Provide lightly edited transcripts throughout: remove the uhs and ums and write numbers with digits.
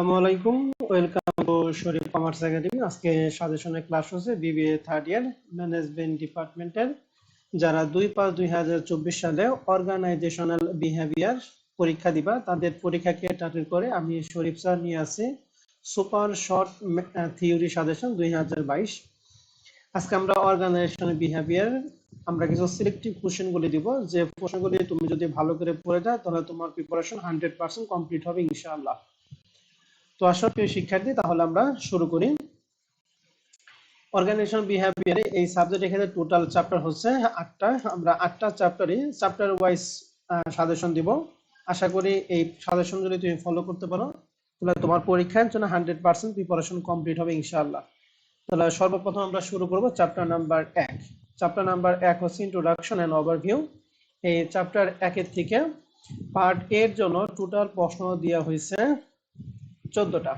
আসসালামু আলাইকুম। Welcome to Sharif commerce academy. আজকে সাজেশনের ক্লাস হচ্ছে বিবিএ থার্ড ইয়ার ম্যানেজমেন্ট ডিপার্টমেন্টের যারা 2/5/2024 সালে অর্গানাইজেশনাল বিহেভিয়ার পরীক্ষা দিবা তাদের পরীক্ষাকে টার্গেট করে আমি শরীফ স্যার নিয়ে আসি সুপার শর্ট থিওরি সাজেশন 2022। আজকে আমরা অর্গানাইজেশনাল বিহেভিয়ার আমরা কিছু সিলেক্টিভ কোশ্চেনগুলি দিব, যে প্রশ্নগুলি তুমি যদি ভালো করে পড়ে যাও তাহলে তোমার প্রিপারেশন 100% কমপ্লিট হবে ইনশাআল্লাহ। তো আসো প্রিয় শিক্ষার্থী, তাহলে আমরা শুরু করি। অর্গানাইজেশন বিহেভিয়ারে এই সাবজেক্ট এখানে টোটাল চ্যাপ্টার হচ্ছে 8টা। আমরা 8টা চ্যাপ্টার ওয়াইজ সাজেশন দিব। আশা করি এই সাজেশন যদি তুমি ফলো করতে পারো তাহলে তোমার পরীক্ষার জন্য 100% প্রিপারেশন কমপ্লিট হবে ইনশাআল্লাহ। তাহলে সর্বপ্রথম আমরা শুরু করব চ্যাপ্টার নাম্বার 1। চ্যাপ্টার নাম্বার 1 হচ্ছে ইন্ট্রোডাকশন এন্ড ওভারভিউ। এই চ্যাপ্টার 1 এর থেকে পার্ট এর জন্য টোটাল প্রশ্ন দেওয়া হয়েছে 14টা।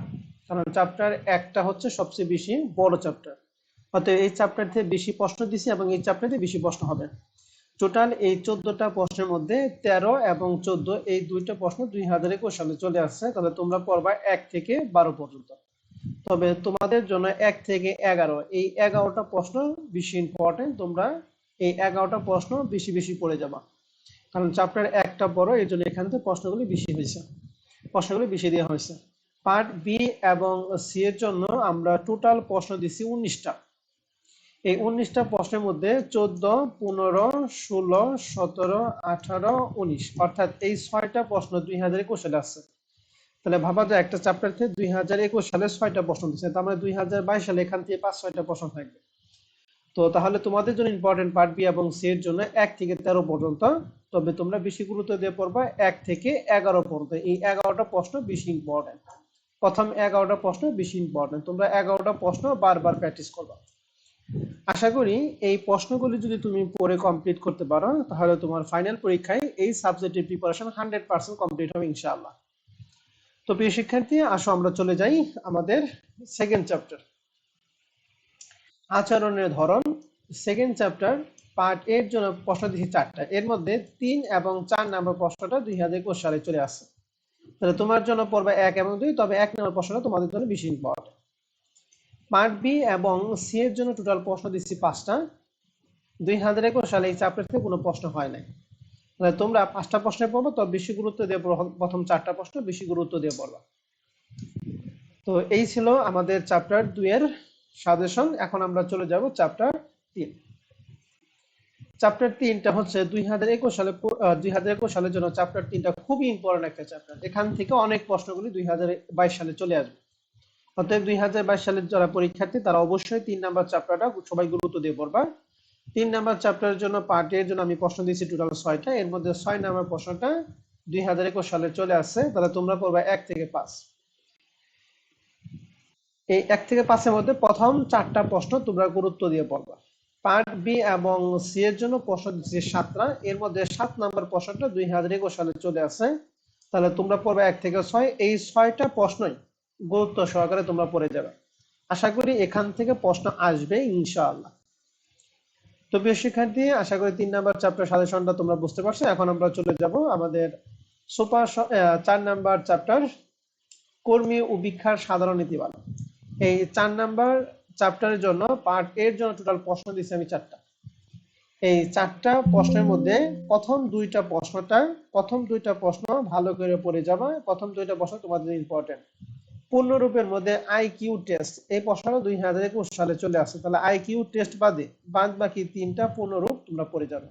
কারণ চ্যাপ্টার 1টা হচ্ছে সবচেয়ে বেশি বড় চ্যাপ্টার, অতএব এই চ্যাপ্টার থেকে বেশি প্রশ্ন দিছি এবং এই চ্যাপ্টার থেকে বেশি প্রশ্ন হবে। টোটাল এই 14টা প্রশ্নের মধ্যে 13 এবং 14 এই দুইটা প্রশ্ন 2021 সালে চলে আসছে। তাহলে তোমরা পড়বা 1 থেকে 12 পর্যন্ত। তবে তোমাদের জন্য 1 থেকে 11 এই 11টা প্রশ্ন বেশি ইম্পর্টেন্ট। তোমরা এই 11টা প্রশ্ন বেশি বেশি পড়ে যাবা, কারণ চ্যাপ্টার 1টা বড়, এই জন্য এখান থেকে প্রশ্নগুলি বেশি দেওয়া হয়েছে। পার্ট বি এবং সি এর জন্য আমরা টোটাল প্রশ্ন দিছি 19টা। এই 19টা প্রশ্নের মধ্যে 14, 15, 16, 17, 18, 19 অর্থাৎ এই 6টা প্রশ্ন 2021 সালে আসছে। তাহলে ভাবা যায় একটা চ্যাপ্টার থেকে 2021 সালে 6টা প্রশ্ন দিচ্ছে, তার মানে 2022 সালে এখান থেকে 5-6টা প্রশ্ন থাকবে। তো তাহলে তোমাদের জন্য ইম্পর্টেন্ট পার্ট বি এবং সি এর জন্য 1 থেকে 13 পর্যন্ত। তবে তোমরা বেশি গুরুত্ব দিয়ে পড়বা 1 থেকে 11 পর্যন্ত। এই 11টা প্রশ্ন বেশি ইম্পর্টেন্ট। প্রথম 11টা প্রশ্ন বেশি ইম্পর্টেন্ট। তোমরা 11টা প্রশ্ন বারবার প্র্যাকটিস করবা। আশা করি এই প্রশ্নগুলি যদি তুমি পড়ে কমপ্লিট করতে পারো তাহলে তোমার ফাইনাল পরীক্ষায় এই সাবজেক্টের প্রিপারেশন 100% কমপ্লিট হবে ইনশাআল্লাহ। তো প্রিয় শিক্ষার্থী, আসো আমরা চলে যাই আমাদের সেকেন্ড চ্যাপ্টার, আচরণের ধরন। সেকেন্ড চ্যাপ্টার পার্ট এর জন্য প্রশ্ন দিয়েছি 4টা। এর মধ্যে 3 এবং 4 নম্বর প্রশ্নটা 2021 সালে চলে আসছে। তাহলে তোমার জন্য পড়বে 1 এবং 2, তবে 1 নম্বর প্রশ্নটা তোমাদের জন্য বেশি ইম্পর্টেন্ট। পার্ট বি এবং সি এর জন্য টোটাল প্রশ্ন দিচ্ছি 5টা। 2021 সালে এই চ্যাপ্টার থেকে কোনো প্রশ্ন হয় নাই। তাহলে তোমরা 5টা প্রশ্নে পড়বো, তবে বেশি গুরুত্ব দিয়ে প্রথম 4টা প্রশ্ন বেশি গুরুত্ব দিয়ে পড়বা। তো এই ছিল আমাদের চ্যাপ্টার 2 এর সাজেশন। এখন আমরা চলে যাব চ্যাপ্টার 3। চ্যাপ্টার 3টা হচ্ছে 2021 সালের জন্য চ্যাপ্টার 3টা খুবই ইম্পর্টেন্ট একটা চ্যাপ্টার। এখান থেকে অনেক প্রশ্নগুলি 2022 সালে চলে আসবে। অতএব 2022 সালের যারা পরীক্ষার্থী তারা অবশ্যই 3 নাম্বার চ্যাপ্টারটা সবাই গুরুত্ব দিয়ে পড়বা। 3 নাম্বার চ্যাপ্টারের জন্য পার্ট এর জন্য আমি প্রশ্ন দিয়েছি টোটাল 6টা। এর মধ্যে 6 নাম্বার প্রশ্নটা 2021 সালে চলে আসছে। তাহলে তোমরা পড়বা 1 থেকে 5। এই 1 থেকে 5 এর মধ্যে প্রথম 4টা প্রশ্ন তোমরা গুরুত্ব দিয়ে পড়বা। পার্ট বি এবং সি এর জন্য প্রশ্ন দিচ্ছি 7টা। এর মধ্যে 7 নাম্বার প্রশ্নটা 2021 সালে চলে আসছে। তাহলে তোমরা পড়বে 1 থেকে 6। এই 6টা প্রশ্নই গুরুত্ব সহকারে তোমরা পড়ে যাবে। আশা করি এখান থেকে প্রশ্ন আসবে ইনশাআল্লাহ। তো প্রিয় শিক্ষার্থী, আশা করি 3 নাম্বার চ্যাপ্টার সাজেশনটা তোমরা বুঝতে পারছো। এখন আমরা চলে যাব আমাদের 4 নাম্বার চ্যাপ্টার, কর্মী ও ভিক্ষার সাধারণ নীতিমালা। এই 4 নাম্বার চ্যাপ্টারের জন্য পার্ট এর জন্য টোটাল প্রশ্ন দিচ্ছি আমি 4টা। এই 4টা প্রশ্নের মধ্যে প্রথম দুইটা প্রশ্ন ভালো করে পড়ে যাবা। প্রথম দুইটা প্রশ্ন তোমাদের ইম্পর্টেন্ট। পূর্ণরূপের মধ্যে আইকিউ টেস্ট, এই প্রশ্নটা 2021 সালে চলে আসছে। তাহলে আইকিউ টেস্ট বাদ বাকি 3টা পূর্ণরূপ তোমরা পড়ে যাবে।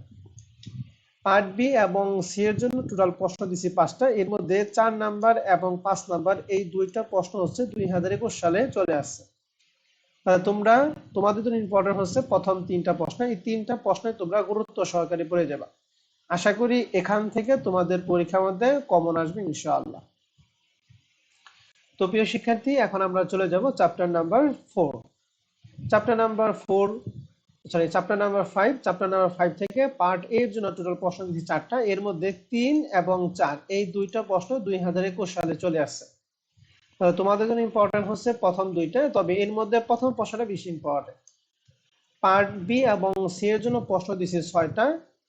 পার্ট বি এবং সি এর জন্য টোটাল প্রশ্ন দিছি 5টা। এর মধ্যে 4 নাম্বার এবং 5 নাম্বার এই দুইটা প্রশ্ন হচ্ছে 2021 সালে চলে আসছে। তাহলে তোমাদের জন্য ইম্পর্টেন্ট হচ্ছে প্রথম 3টা প্রশ্ন। এই 3টা প্রশ্নে তোমরা গুরুত্ব সহকারে পড়ে যাবে। আশা করি এখান থেকে তোমাদের পরীক্ষার মধ্যে কমন আসবে ইনশাআল্লাহ। তো প্রিয় শিক্ষার্থী, এখন আমরা চলে যাব chapter number 4। Chapter number 5। Chapter number 5 থেকে পার্ট এর জন্য টোটাল প্রশ্ন দিচ্ছি 4টা। এর মধ্যে 3 এবং 4 এই দুইটা প্রশ্ন 2021 সালে চলে আসছে। তাহলে তোমাদের জন্য ইম্পর্টেন্ট হচ্ছে প্রথম দুইটা, তবে এর মধ্যে প্রথম প্রশ্নটা বেশি ইম্পর্টেন্ট। পার্ট বি এবং সি এর জন্য প্রশ্ন দিচ্ছি 6টা।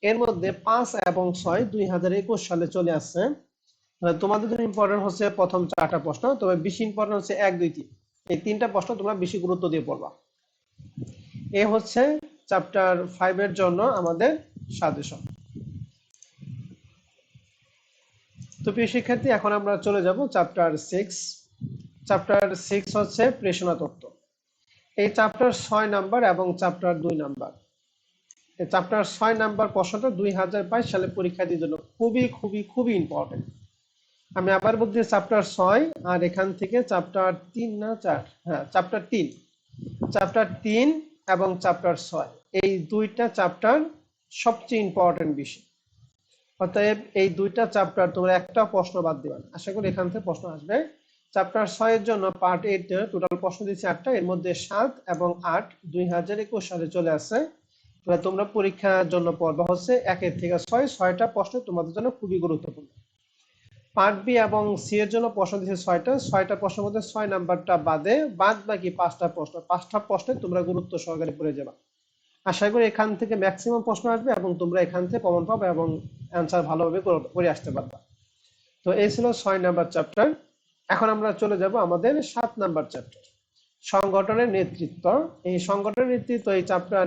এর মধ্যে 5 এবং 6 2021 সালে চলে আসছে। তোমাদের জন্য ইম্পর্টেন্ট হচ্ছে প্রথম 4টা প্রশ্ন, তবে বেশি ইম্পর্টেন্ট হচ্ছে 1 2 3 এই 3টা প্রশ্ন তোমরা বেশি গুরুত্ব দিয়ে পড়বা। এ হচ্ছে চ্যাপ্টার 5 এর জন্য আমাদের সাজেশন। তো প্রিয় শিক্ষার্থী, এখন আমরা চলে যাব চ্যাপ্টার 6। চ্যাপ্টার 6 হচ্ছে প্রেষণা তত্ত্ব। এই চ্যাপ্টার 6 নাম্বার এবং চ্যাপ্টার 2 নাম্বার। এই চ্যাপ্টার 6 নাম্বার প্রশ্নটা 2022 সালে পরীক্ষার্থীর জন্য খুবই খুবই খুবই ইম্পর্টেন্ট। আমি আবার বলছি চ্যাপ্টার 6 আর এখান থেকে চ্যাপ্টার 3 না 4, হ্যাঁ চ্যাপ্টার 3, চ্যাপ্টার 3 এবং চ্যাপ্টার 6 এই দুইটা চ্যাপ্টার সবচেয়ে ইম্পর্টেন্ট বিষয়। অতএব এই দুইটা চ্যাপ্টার তোমরা একটা প্রশ্ন বাদ দিবা না, আশা করি এখান থেকে প্রশ্ন আসবে। চ্যাপ্টার 6 এর জন্য পার্ট 8 এর টোটাল প্রশ্ন দিয়েছি 8টা, এর মধ্যে 7 এবং 8 2021 সালে চলে আসছে। তাহলে তোমরা পরীক্ষার জন্য পড়বা হচ্ছে 1 থেকে 6, 6টা প্রশ্ন তোমাদের জন্য খুবই গুরুত্বপূর্ণ। পার্ট বি এবং সি এর জন্য প্রশ্ন দিয়েছে 6টা প্রশ্নের মধ্যে 6 নাম্বারটা বাদে বাদ বাকি 5টা প্রশ্নে তোমরা গুরুত্ব সহকারে পড়ে যাবা। আশা করি এখান থেকে ম্যাক্সিমাম প্রশ্ন আসবে এবং তোমরা এখান থেকে কমন পাবে এবং অ্যান্সার ভালোভাবে করে আসতে পারবে। তো এই ছিল 6 নাম্বার চ্যাপ্টার। এখন আমরা চলে যাব আমাদের 7 নাম্বার চ্যাপ্টার, সংগঠনের নেতৃত্ব। এই সংগঠনের নেতৃত্ব এই চ্যাপ্টার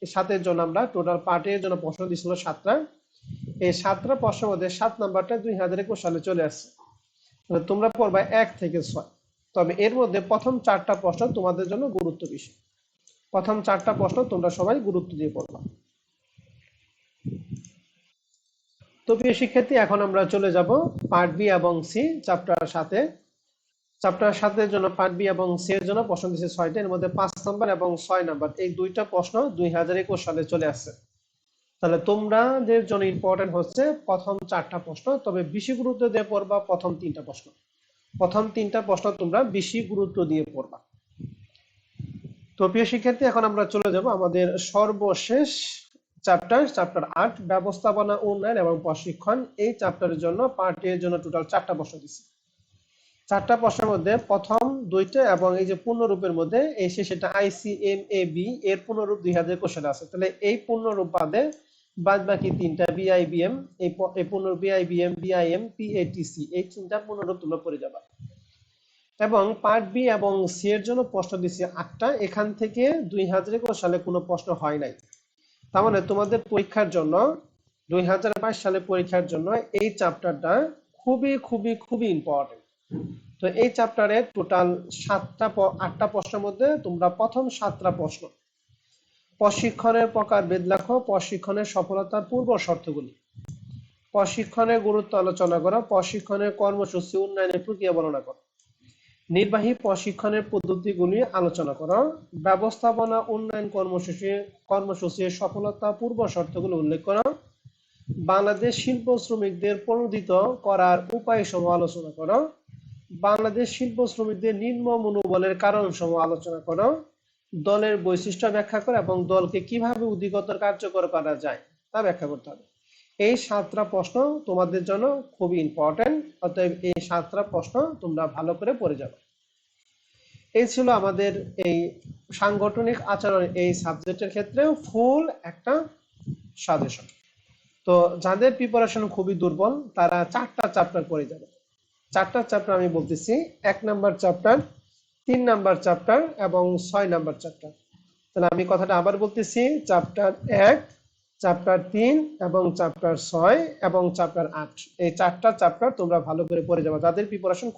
7 এর জন্য আমরা টোটাল পার্টের জন্য প্রশ্ন দিয়েছিল 7টা। এই 7টা প্রশ্নের মধ্যে 7 নাম্বারটা 2021 সালে চলে আসছে। তোমরা পড়বা 1 থেকে 6। তবে এর মধ্যে প্রথম 4টা প্রশ্ন তোমাদের জন্য গুরুত্ব বেশি। প্রথম 4টা প্রশ্ন তোমরা সবাই গুরুত্ব দিয়ে পড়বা। তো প্রিয় শিক্ষার্থী, এখন আমরা চলে যাব পার্ট বি এবং সি চ্যাপ্টার 7-এ। চ্যাপ্টার 7-এর জন্য পার্ট বি এবং সি এর জন্য প্রশ্ন দিয়েছে 6টা, এর মধ্যে 5 নাম্বার এবং 6 নাম্বার এই দুইটা প্রশ্ন 2021 সালে চলে আসছে। তাহলে তোমাদের জন্য ইম্পর্টেন্ট হচ্ছে প্রথম 4টা প্রশ্ন, তবে বেশি গুরুত্ব দিয়ে পড়বা প্রথম 3টা প্রশ্ন। প্রথম 3টা প্রশ্ন তোমরা বেশি গুরুত্ব দিয়ে পড়বা। তো প্রিয় শিক্ষার্থী, এখন আমরা চলে যাব আমাদের সর্বশেষ চ্যাপ্টার 8 ব্যবস্থাপনা, উন্নয়ন এবং প্রশিক্ষণ। এই চ্যাপ্টারের জন্য পার্ট এর জন্য টোটাল 4টা প্রশ্ন দিচ্ছি। 4টা প্রশ্নের মধ্যে প্রথম 2টা এবং এই যে পূর্ণরূপের মধ্যে এই সেটা আইসিএমএবি এর পূর্ণরূপ 2021 সালে আছে। তাহলে এই পূর্ণরূপ বাদে বাদ বাকি 3টা বিআইবিএম, এই পূর্ণরূপ বিআইবিএম, বিআইএম, পিএটিসি এই 3টা পূর্ণরূপ তোমরা পড়ে যাবা। এবং পার্ট বি এবং সি এর জন্য প্রশ্ন দিচ্ছি 8টা। এখান থেকে 2021 সালে কোনো প্রশ্ন হয় নাই। তার মানে তোমাদের পরীক্ষার জন্য 2022 সালে পরীক্ষার জন্য এই চ্যাপ্টারটা খুবই খুবই খুবই ইম্পর্টেন্ট। তো এই চ্যাপ্টারে টোটাল 8টা প্রশ্নের মধ্যে তোমরা প্রথম 7টা প্রশ্ন প্রশিক্ষণের প্রকারভেদ লেখো, প্রশিক্ষণের সফলতার পূর্ব শর্তগুলি, প্রশিক্ষণের গুরুত্ব আলোচনা করো, প্রশিক্ষণের কর্মসূচি উন্নয়নের প্রক্রিয়া বর্ণনা করো, নির্বাহী প্রশিক্ষণের পদ্ধতিগুলি আলোচনা করো, ব্যবস্থাপনা উন্নয়ন কর্মসূচির সফলতা পূর্ব শর্তগুলো উল্লেখ করো, বাংলাদেশ শিল্প শ্রমিকদের প্রণোদিত করার উপায় সমূহ আলোচনা করো, বাংলাদেশ শিল্প শ্রমিকদের নিম্ন মনোবলের কারণ সমূহ আলোচনা করো, দলের বৈশিষ্ট্য ব্যাখ্যা করো এবং দলকে কিভাবে অধিকতর কার্যকর করা যায় তা ব্যাখ্যা করতে হবে। এই 7টা প্রশ্ন তোমাদের জন্য খুবই ইম্পর্টেন্ট, অতএব এই 7টা প্রশ্ন তোমরা ভালো করে পড়ে যাবে। এই ছিল আমাদের এই সাংগঠনিক আচরণ এই সাবজেক্টের ক্ষেত্রে ফুল একটা সাজেশন। তো যাদের প্রিপারেশন খুবই দুর্বল তারা 4টা চ্যাপ্টার পড়ে যাবে। 4টা চ্যাপ্টার আমি বলতেছি, 1 নাম্বার চ্যাপ্টার, 3 নাম্বার চ্যাপ্টার এবং 6 নাম্বার চ্যাপ্টার। তাহলে আমি কথাটা আবার বলতেছি, চ্যাপ্টার 1, চ্যাপ্টার 3 এবং চ্যাপ্টার 6 এবং চ্যাপ্টার 8 এই 4টা চ্যাপ্টার তোমরা ভালো করে পড়ে যাবে যাদের প্রিপারেশন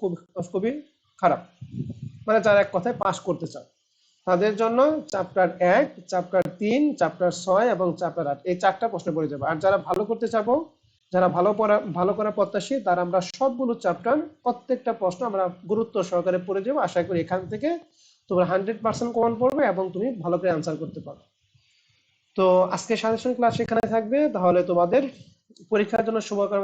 খুবই খারাপ, মানে যারা এক কথায় পাস করতে চাও তাদের জন্য চ্যাপ্টার 1, চ্যাপ্টার 3, চ্যাপ্টার 6 এবং চ্যাপ্টার 8 এই 4টা প্রশ্ন পড়ে যাবে। আর যারা ভালো করতে চাবো, যারা ভালো করার প্রত্যাশী, তারা আমরা সবগুলো চ্যাপ্টার প্রত্যেকটা প্রশ্ন আমরা গুরুত্ব সহকারে পড়ে যাবো। আশা করি এখান থেকে তোমরা 100% কমন পড়বে এবং তুমি ভালো করে অ্যান্সার করতে পারবে। তো আজকে সাজেশন ক্লাস এখানে থাকবে, তাহলে তোমাদের পরীক্ষার জন্য শুভকামনা।